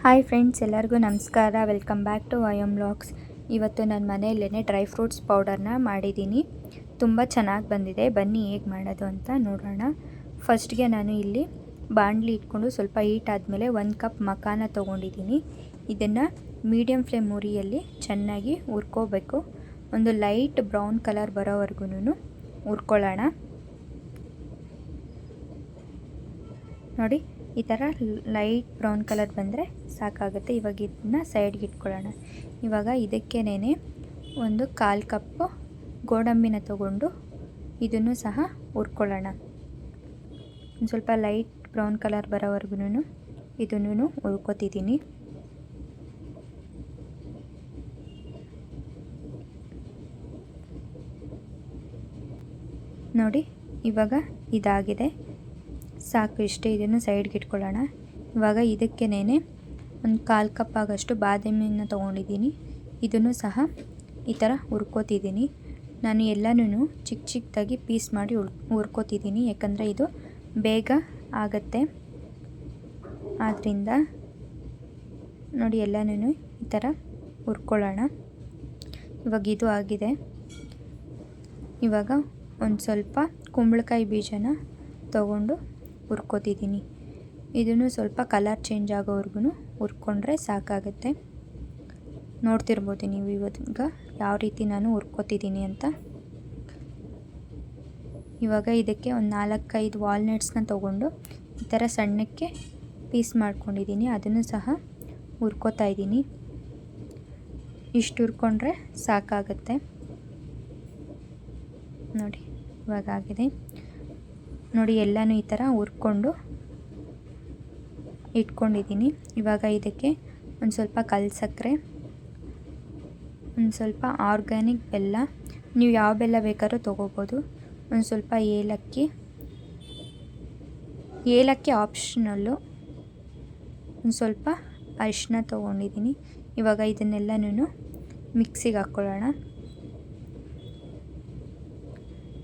Hi friends, ಎಲ್ಲರಿಗೂ ನಮಸ್ಕಾರ. Welcome back to Vayam vlogs. ಇವತ್ತು ನಾನು ಮನೆಯಲ್ಲೇ ಡ್ರೈ ಫ್ರೂಟ್ಸ್ ಪೌಡರ್ನ ಮಾಡಿದ್ದೀನಿ. ತುಂಬ ಚೆನ್ನಾಗಿ ಬಂದಿದೆ. ಬನ್ನಿ ಹೇಗೆ ಮಾಡೋದು ಅಂತ ನೋಡೋಣ. ಫಸ್ಟ್ಗೆ ನಾನು ಇಲ್ಲಿ ಬಾಣಲಿ ಇಟ್ಕೊಂಡು ಸ್ವಲ್ಪ ಹೀಟ್ ಆದಮೇಲೆ 1 ಕಪ್ ಮಕಾನ ತೊಗೊಂಡಿದ್ದೀನಿ. ಇದನ್ನು ಮೀಡಿಯಮ್ ಫ್ಲೇಮ್ ಉರಿಯಲ್ಲಿ ಚೆನ್ನಾಗಿ ಹುರ್ಕೋಬೇಕು. ಒಂದು ಲೈಟ್ ಬ್ರೌನ್ ಕಲರ್ ಬರೋವರೆಗೂ ಹುರ್ಕೊಳ್ಳೋಣ. ನೋಡಿ, ಈ ಥರ ಲೈಟ್ ಬ್ರೌನ್ ಕಲರ್ ಬಂದರೆ ಸಾಕಾಗುತ್ತೆ. ಇವಾಗ ಇದನ್ನ ಸೈಡ್ಗೆ ಇಟ್ಕೊಳ್ಳೋಣ. ಇವಾಗ ಇದಕ್ಕೇನೆ ಒಂದು 1/4 ಕಪ್ಪು ಗೋಡಂಬಿನ ತಗೊಂಡು ಇದನ್ನು ಸಹ ಹುರ್ಕೊಳ್ಳೋಣ. ಒಂದು ಸ್ವಲ್ಪ ಲೈಟ್ ಬ್ರೌನ್ ಕಲರ್ ಬರೋವರೆಗೂ ಇದನ್ನು ಹುರ್ಕೋತಿದ್ದೀನಿ. ನೋಡಿ, ಇವಾಗ ಇದಾಗಿದೆ, ಸಾಕು. ಇಷ್ಟೇ. ಇದನ್ನು ಸೈಡ್ಗೆ ಇಟ್ಕೊಳ್ಳೋಣ. ಇವಾಗ ಇದಕ್ಕೇನೆ ಒಂದು 1/4 ಕಪ್ ಆಗೋಷ್ಟು ಬಾದಾಮಿನ ತೊಗೊಂಡಿದ್ದೀನಿ. ಇದನ್ನು ಸಹ ಈ ಥರ ಹುರ್ಕೋತಿದ್ದೀನಿ. ನಾನು ಎಲ್ಲನೂ ಚಿಕ್ಕದಾಗಿ ಪೀಸ್ ಮಾಡಿ ಹುರ್ಕೋತಿದ್ದೀನಿ, ಯಾಕಂದರೆ ಇದು ಬೇಗ ಆಗುತ್ತೆ. ಆದ್ದರಿಂದ ನೋಡಿ, ಎಲ್ಲನೂ ಈ ಥರ ಹುರ್ಕೊಳ್ಳೋಣ. ಇವಾಗ ಇದು ಆಗಿದೆ. ಇವಾಗ ಒಂದು ಸ್ವಲ್ಪ ಕುಂಬಳಕಾಯಿ ಬೀಜನ ತಗೊಂಡು ಹುರ್ಕೋತಿದ್ದೀನಿ. ಇದನ್ನು ಸ್ವಲ್ಪ ಕಲರ್ ಚೇಂಜ್ ಆಗೋವರೆಗೂ ಹುರ್ಕೊಂಡ್ರೆ ಸಾಕಾಗುತ್ತೆ. ನೋಡ್ತಿರ್ಬೋದು ನೀವು ಇವಾಗ ಯಾವ ರೀತಿ ನಾನು ಹುರ್ಕೋತಿದ್ದೀನಿ ಅಂತ. ಇವಾಗ ಇದಕ್ಕೆ ಒಂದು 4-5 ವಾಲ್ನಟ್ಸ್ನ ತೊಗೊಂಡು ಈ ಥರ ಸಣ್ಣಕ್ಕೆ ಪೀಸ್ ಮಾಡ್ಕೊಂಡಿದ್ದೀನಿ. ಅದನ್ನು ಸಹ ಹುರ್ಕೋತಾ ಇದ್ದೀನಿ. ಇಷ್ಟು ಹುರ್ಕೊಂಡ್ರೆ ಸಾಕಾಗುತ್ತೆ. ನೋಡಿ, ಇವಾಗ ಆಗಿದೆ. ನೋಡಿ, ಎಲ್ಲನೂ ಈ ಥರ ಹುರ್ಕೊಂಡು ಇಟ್ಕೊಂಡಿದ್ದೀನಿ. ಇವಾಗ ಇದಕ್ಕೆ ಒಂದು ಸ್ವಲ್ಪ ಕಲ್ಲು ಸಕ್ಕರೆ, ಒಂದು ಸ್ವಲ್ಪ ಆರ್ಗ್ಯಾನಿಕ್ ಬೆಲ್ಲ, ನೀವು ಯಾವ ಬೆಲ್ಲ ಬೇಕಾದ್ರೂ ತೊಗೋಬೋದು. ಒಂದು ಸ್ವಲ್ಪ ಏಲಕ್ಕಿ ಆಪ್ಷನಲ್ಲು, ಒಂದು ಸ್ವಲ್ಪ ಅರಿಶಿನ ತೊಗೊಂಡಿದ್ದೀನಿ. ಇವಾಗ ಇದನ್ನೆಲ್ಲನೂ ಮಿಕ್ಸಿಗೆ ಹಾಕ್ಕೊಳ್ಳೋಣ.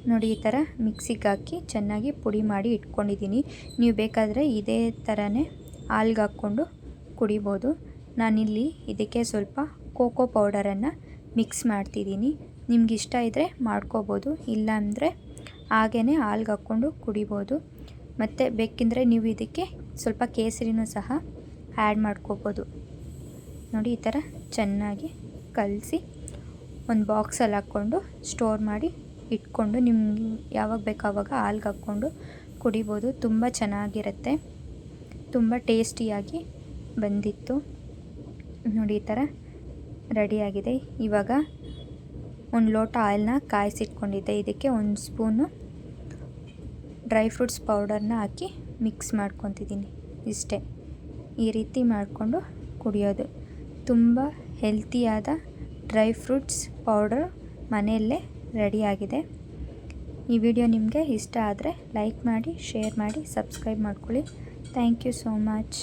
ನೋಡಿ, ಈ ಥರ ಮಿಕ್ಸಿಗೆ ಹಾಕಿ ಚೆನ್ನಾಗಿ ಪುಡಿ ಮಾಡಿ ಇಟ್ಕೊಂಡಿದ್ದೀನಿ. ನೀವು ಬೇಕಾದರೆ ಇದೇ ಥರನೇ ಹಾಲ್ಗೆ ಹಾಕ್ಕೊಂಡು ಕುಡಿಬೋದು. ನಾನಿಲ್ಲಿ ಇದಕ್ಕೆ ಸ್ವಲ್ಪ ಕೋಕೋ ಪೌಡರನ್ನು ಮಿಕ್ಸ್ ಮಾಡ್ತಿದ್ದೀನಿ. ನಿಮ್ಗೆ ಇಷ್ಟ ಇದ್ದರೆ ಮಾಡ್ಕೋಬೋದು, ಇಲ್ಲ ಅಂದರೆ ಹಾಗೇ ಹಾಲ್ಗೆ ಹಾಕ್ಕೊಂಡು ಕುಡಿಬೋದು. ಮತ್ತು ಬೇಕೆಂದರೆ ನೀವು ಇದಕ್ಕೆ ಸ್ವಲ್ಪ ಕೇಸರಿನೂ ಸಹ ಆ್ಯಡ್ ಮಾಡ್ಕೋಬೋದು. ನೋಡಿ, ಈ ಥರ ಚೆನ್ನಾಗಿ ಕಲಸಿ ಒಂದು ಬಾಕ್ಸಲ್ಲಿ ಹಾಕ್ಕೊಂಡು ಸ್ಟೋರ್ ಮಾಡಿ ಇಟ್ಕೊಂಡು ನಿಮ್ಗೆ ಯಾವಾಗ ಬೇಕು ಆವಾಗ ಹಾಲ್ಗೆ ಹಾಕ್ಕೊಂಡು ಕುಡಿಬೋದು. ತುಂಬ ಚೆನ್ನಾಗಿರುತ್ತೆ, ತುಂಬ ಟೇಸ್ಟಿಯಾಗಿ ಬಂದಿತ್ತು. ನೋಡಿ, ಈ ಥರ ರೆಡಿಯಾಗಿದೆ. ಇವಾಗ ಒಂದು ಲೋಟ ಆಯಿಲ್ನ ಕಾಯಿಸಿಟ್ಕೊಂಡಿದ್ದೆ. ಇದಕ್ಕೆ 1 ಸ್ಪೂನು ಡ್ರೈ ಫ್ರೂಟ್ಸ್ ಪೌಡರ್ನ ಹಾಕಿ ಮಿಕ್ಸ್ ಮಾಡ್ಕೊತಿದ್ದೀನಿ. ಇಷ್ಟೇ. ಈ ರೀತಿ ಮಾಡಿಕೊಂಡು ಕುಡಿಯೋದು. ತುಂಬ ಹೆಲ್ತಿಯಾದ ಡ್ರೈ ಫ್ರೂಟ್ಸ್ ಪೌಡರ್ ಮನೆಯಲ್ಲೇ ರೆಡಿಯಾಗಿದೆ. ಈ ವಿಡಿಯೋ ನಿಮಗೆ ಇಷ್ಟ ಆದರೆ ಲೈಕ್ ಮಾಡಿ, ಶೇರ್ ಮಾಡಿ, ಸಬ್ಸ್ಕ್ರೈಬ್ ಮಾಡ್ಕೊಳ್ಳಿ. Thank you so much.